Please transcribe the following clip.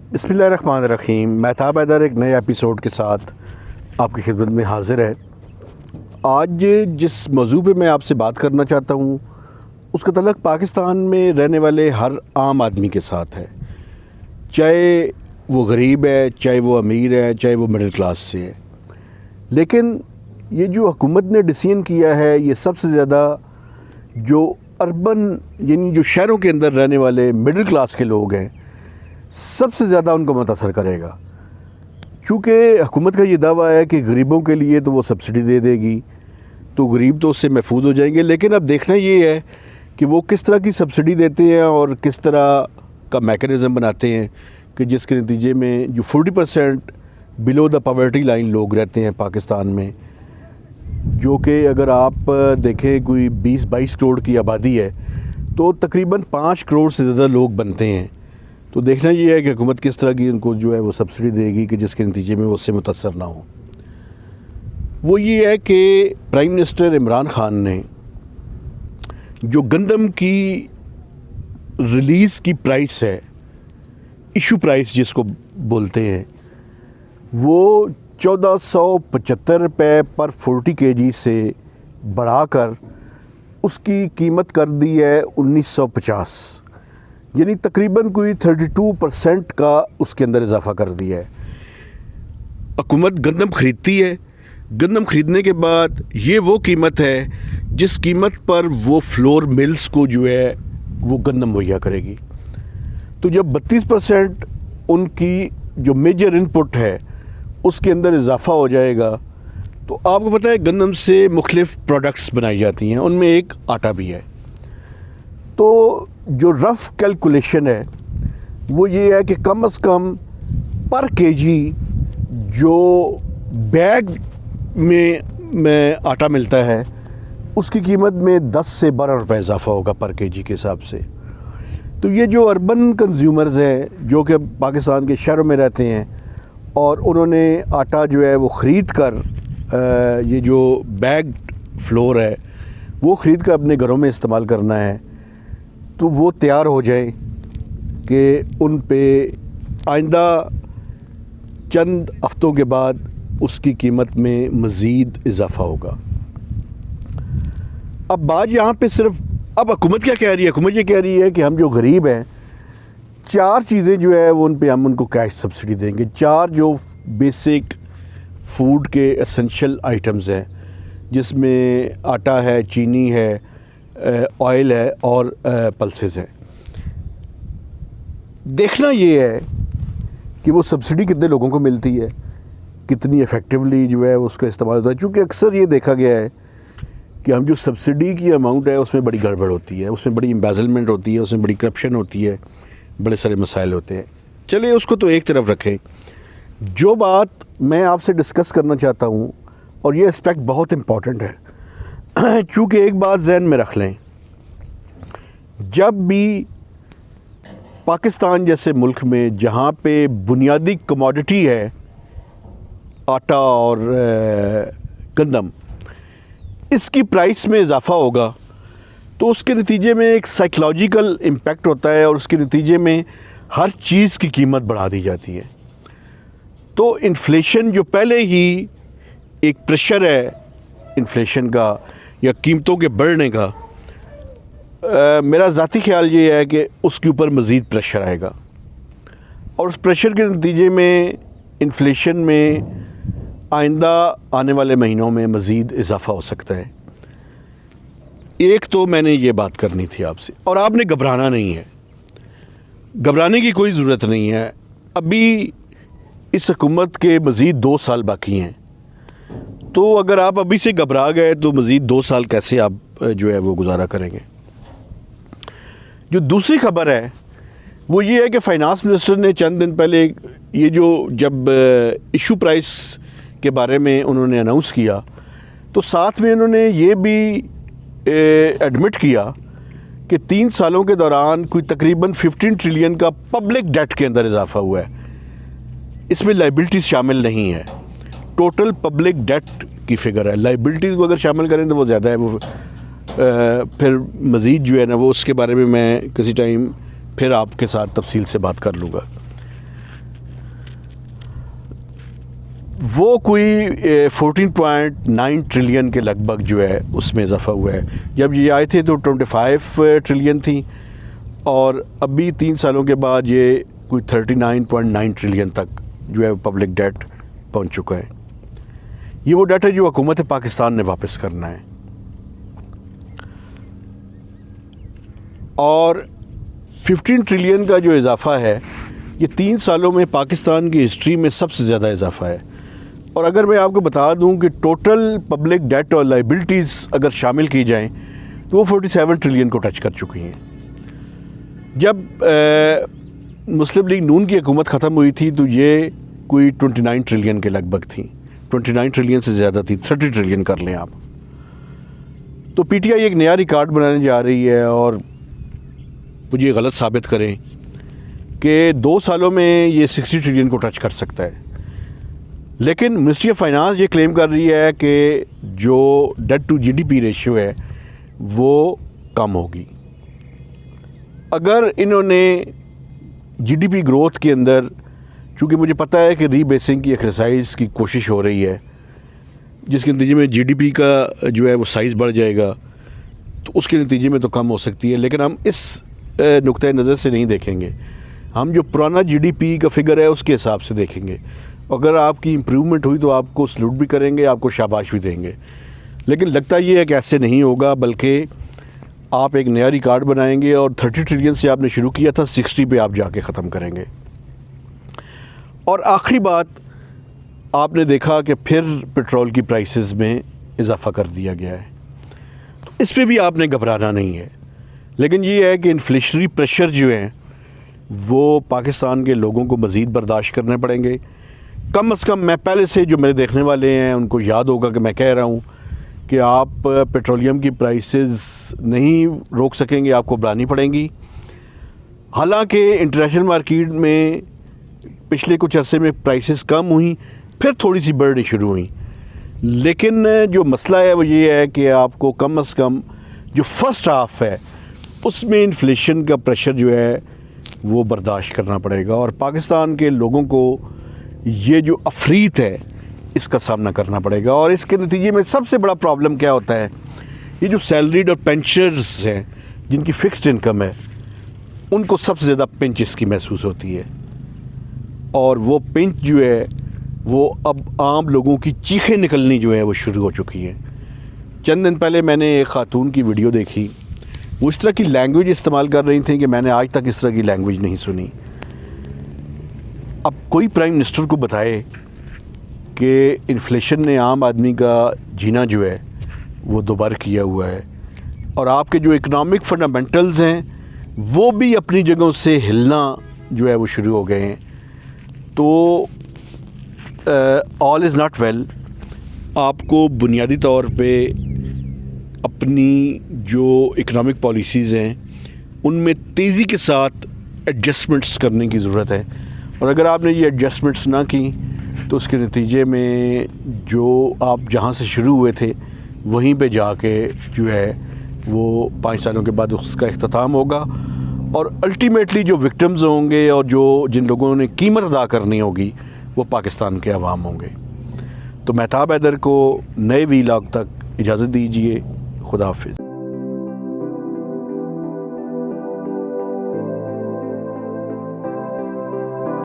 बिस्मिल्लाहिर्रहमानिर्रहीम। महताब हैदर एक नए एपिसोड के साथ आपकी खिदमत में हाज़िर है। आज जिस मौजू पे मैं आपसे बात करना चाहता हूँ उसका तल्लुक़ पाकिस्तान में रहने वाले हर आम आदमी के साथ है, चाहे वो गरीब है, चाहे वो अमीर है, चाहे वो मिडिल क्लास से है। लेकिन ये जो हुकूमत ने डिसीजन किया है, ये सबसे ज़्यादा जो अर्बन यानी जो शहरों के अंदर रहने वाले मिडिल क्लास के लोग हैं, सबसे ज़्यादा उनको मुतासर करेगा। चूँकि हुकूमत का ये दावा है कि गरीबों के लिए तो वो सब्सिडी दे देगी, तो गरीब तो उससे महफूज हो जाएंगे। लेकिन अब देखना ये है कि वो किस तरह की सब्सिडी देते हैं और किस तरह का मैकेनिज़्म बनाते हैं कि जिसके नतीजे में जो 40% बिलो द पॉवर्टी लाइन लोग रहते हैं पाकिस्तान में, जो कि अगर आप देखें कोई 20-22 करोड़ की आबादी है तो तकरीबन 5 करोड़ से ज़्यादा लोग बनते हैं। तो देखना ये है कि हुकूमत किस तरह की उनको जो है वो सब्सिडी देगी कि जिसके नतीजे में वो उससे मुतासर ना हो। वो ये है कि प्राइम मिनिस्टर इमरान खान ने जो गंदम की रिलीज़ की प्राइस है, इशू प्राइस जिसको बोलते हैं, वो 1475 रुपये पर 40 kg से बढ़ाकर उसकी कीमत कर दी है 1950, यानी तकरीबन कोई 32% का उसके अंदर इजाफ़ा कर दिया है। हुकूमत गंदम ख़रीदती है, गंदम ख़रीदने के बाद ये वो कीमत है जिस कीमत पर वो फ्लोर मिल्स को जो है वो गंदम मुहैया करेगी। तो जब 32% उनकी जो मेजर इनपुट है उसके अंदर इजाफ़ा हो जाएगा, तो आपको पता है गंदम से मुख्तलिफ़ प्रोडक्ट्स बनाई जाती हैं, उनमें एक आटा भी है। तो जो रफ़ कैलकुलेशन है वो ये है कि कम से कम पर केजी जो बैग में आटा मिलता है उसकी कीमत में 10 से 12 रुपये इजाफ़ा होगा पर केजी के हिसाब से। तो ये जो अर्बन कंज्यूमर्स हैं जो कि पाकिस्तान के शहरों में रहते हैं और उन्होंने आटा जो है वो ख़रीद कर ये जो बैग फ्लोर है वो ख़रीद कर अपने घरों में इस्तेमाल करना है, तो वो तैयार हो जाए कि उन पे आइंदा चंद हफ्तों के बाद उसकी कीमत में मज़ीद इजाफ़ा होगा। अब बात यहाँ पे सिर्फ अब हुकूमत क्या कह रही है? हुकूमत ये कह रही है कि हम जो गरीब हैं 4 चीज़ें जो है वो उन पे हम उनको कैश सब्सिडी देंगे। 4 जो बेसिक फूड के एसेंशियल आइटम्स हैं, जिसमें आटा है, चीनी है, ऑयल है और पल्सेस हैं। देखना ये है कि वो सब्सिडी कितने लोगों को मिलती है, कितनी इफ़ेक्टिवली जो है उसका इस्तेमाल होता है। चूँकि अक्सर ये देखा गया है कि हम जो सब्सिडी की अमाउंट है उसमें बड़ी गड़बड़ होती है, उसमें बड़ी एम्बेज़लमेंट होती है, उसमें बड़ी करप्शन होती है, बड़े सारे मसाइल होते हैं। चलिए उसको तो एक तरफ रखें। जो बात मैं आपसे डिस्कस करना चाहता हूँ, और ये एस्पेक्ट बहुत इम्पॉर्टेंट है, चूँकि एक बात जहन में रख लें, जब भी पाकिस्तान जैसे मुल्क में जहाँ पे बुनियादी कमोडिटी है आटा और गंदम, इसकी प्राइस में इजाफ़ा होगा तो उसके नतीजे में एक साइकोलॉजिकल इम्पैक्ट होता है और उसके नतीजे में हर चीज़ की कीमत बढ़ा दी जाती है। तो इन्फ्लेशन जो पहले ही एक प्रेशर है इन्फ्लेशन का या कीमतों के बढ़ने का, मेरा ज़ाती ख्याल ये है कि उसके ऊपर मज़ीद प्रेशर आएगा और उस प्रेशर के नतीजे में इन्फ्लेशन में आइंदा आने वाले महीनों में मज़ीद इजाफ़ा हो सकता है। एक तो मैंने ये बात करनी थी आपसे, और आपने घबराना नहीं है, घबराने की कोई ज़रूरत नहीं है। अभी इस हुकूमत के मज़ीद 2 साल बाकी हैं, तो अगर आप अभी से घबरा गए तो मज़ीद 2 साल कैसे आप जो है वो गुजारा करेंगे। जो दूसरी खबर है वो ये है कि फाइनेंस मिनिस्टर ने चंद दिन पहले ये जो जब इशू प्राइस के बारे में उन्होंने अनाउंस किया, तो साथ में उन्होंने ये भी एडमिट किया कि 3 सालों के दौरान कोई तकरीबन 15 ट्रिलियन का पब्लिक डेट के अंदर इजाफ़ा हुआ है। इसमें लाइबिलिटीज़ शामिल नहीं है, टोटल पब्लिक डेट की फ़िगर है। लाइबिलिटीज़ को अगर शामिल करें तो वो ज़्यादा है, वो फिर मज़ीद जो है ना वो उसके बारे में मैं किसी टाइम फिर आपके साथ तफसील से बात कर लूँगा। वो कोई 14.9 ट्रिलियन के लगभग जो है उसमें इजाफा हुआ है। जब ये आए थे तो 25 ट्रिलियन थी और अभी 3 सालों के बाद ये कोई 39.9 ट्रिलियन तक जो है पब्लिक डेट पहुंच चुका है। ये वो डेट है जो हुकूमत पाकिस्तान ने वापस करना है। और 15 ट्रिलियन का जो इजाफा है ये 3 सालों में पाकिस्तान की हिस्ट्री में सबसे ज़्यादा इजाफा है। और अगर मैं आपको बता दूं कि टोटल पब्लिक डेट और लाइबिलिटीज़ अगर शामिल की जाएं तो वो 47 ट्रिलियन को टच कर चुकी हैं। जब मुस्लिम लीग नून की हुकूमत ख़त्म हुई थी तो ये कोई 29 ट्रिलियन के लगभग थी, 29 ट्रिलियन से ज़्यादा थी, 30 ट्रिलियन कर लें आप। तो पीटीआई एक नया रिकॉर्ड बनाने जा रही है और मुझे गलत साबित करें कि 2 सालों में ये 60 ट्रिलियन को टच कर सकता है। लेकिन मिनिस्ट्री ऑफ फाइनेंस ये क्लेम कर रही है कि जो डेट टू जीडीपी रेशियो है वो कम होगी। अगर इन्होंने जीडीपी ग्रोथ के अंदर, चूँकि मुझे पता है कि रीबेसिंग की एक्सरसाइज की कोशिश हो रही है जिसके नतीजे में जीडीपी का जो है वो साइज़ बढ़ जाएगा, तो उसके नतीजे में तो कम हो सकती है। लेकिन हम इस नुक्ते नज़र से नहीं देखेंगे, हम जो पुराना जीडीपी का फिगर है उसके हिसाब से देखेंगे। अगर आपकी इम्प्रूवमेंट हुई तो आपको सलूट भी करेंगे, आपको शाबाश भी देंगे। लेकिन लगता ये है कि ऐसे नहीं होगा, बल्कि आप एक नया रिकॉर्ड बनाएंगे और 30 ट्रिलियन से आपने शुरू किया था, 60 पे आप जाके ख़त्म करेंगे। और आखिरी बात, आपने देखा कि फिर पेट्रोल की प्राइसेस में इजाफ़ा कर दिया गया है, तो इस पे भी आपने घबराना नहीं है। लेकिन ये है कि इन्फ्लेशनरी प्रेशर जो हैं वो पाकिस्तान के लोगों को मज़ीद बर्दाश्त करने पड़ेंगे। कम से कम मैं पहले से जो मेरे देखने वाले हैं उनको याद होगा कि मैं कह रहा हूँ कि आप पेट्रोलियम की प्राइसेस नहीं रोक सकेंगे, आपको बढ़ानी पड़ेंगी। हालांकि इंटरनेशनल मार्केट में पिछले कुछ अरसे में प्राइसेस कम हुई, फिर थोड़ी सी बढ़नी शुरू हुई। लेकिन जो मसला है वो ये है कि आपको कम से कम जो फर्स्ट हाफ है उसमें इन्फ्लेशन का प्रेशर जो है वो बर्दाश्त करना पड़ेगा। और पाकिस्तान के लोगों को ये जो अफरीत है इसका सामना करना पड़ेगा। और इसके नतीजे में सबसे बड़ा प्रॉब्लम क्या होता है, ये जो सैलरीड और पेंशनर्स हैं जिनकी फ़िक्स्ड इनकम है, उनको सबसे ज़्यादा पिंच इसकी महसूस होती है। और वो पिंच जो है वो अब आम लोगों की चीखें निकलनी जो है वो शुरू हो चुकी हैं। चंद दिन पहले मैंने एक ख़ातून की वीडियो देखी, वो इस तरह की लैंग्वेज इस्तेमाल कर रही थी कि मैंने आज तक इस तरह की लैंग्वेज नहीं सुनी। अब कोई प्राइम मिनिस्टर को बताए कि इन्फ्लेशन ने आम आदमी का जीना जो है वो दोबारा किया हुआ है और आपके जो इकनॉमिक फंडामेंटल्स हैं वो भी अपनी जगहों से हिलना जो है वो शुरू हो गए हैं, तो ऑल इज़ नॉट वेल। आपको बुनियादी तौर पे अपनी जो इकनॉमिक पॉलिसीज़ हैं उनमें तेज़ी के साथ एडजस्टमेंट्स करने की ज़रूरत है। और अगर आपने ये एडजस्टमेंट्स ना की तो उसके नतीजे में जो आप जहाँ से शुरू हुए थे वहीं पे जाके जो है वो 5 सालों के बाद उसका इख्तिताम होगा। और अल्टीमेटली जो विक्टिम्स होंगे और जो जिन लोगों ने कीमत अदा करनी होगी वो पाकिस्तान के अवाम होंगे। तो महताब हैदर को नए वीलॉग तक इजाज़त दीजिए। खुदा हाफिज़।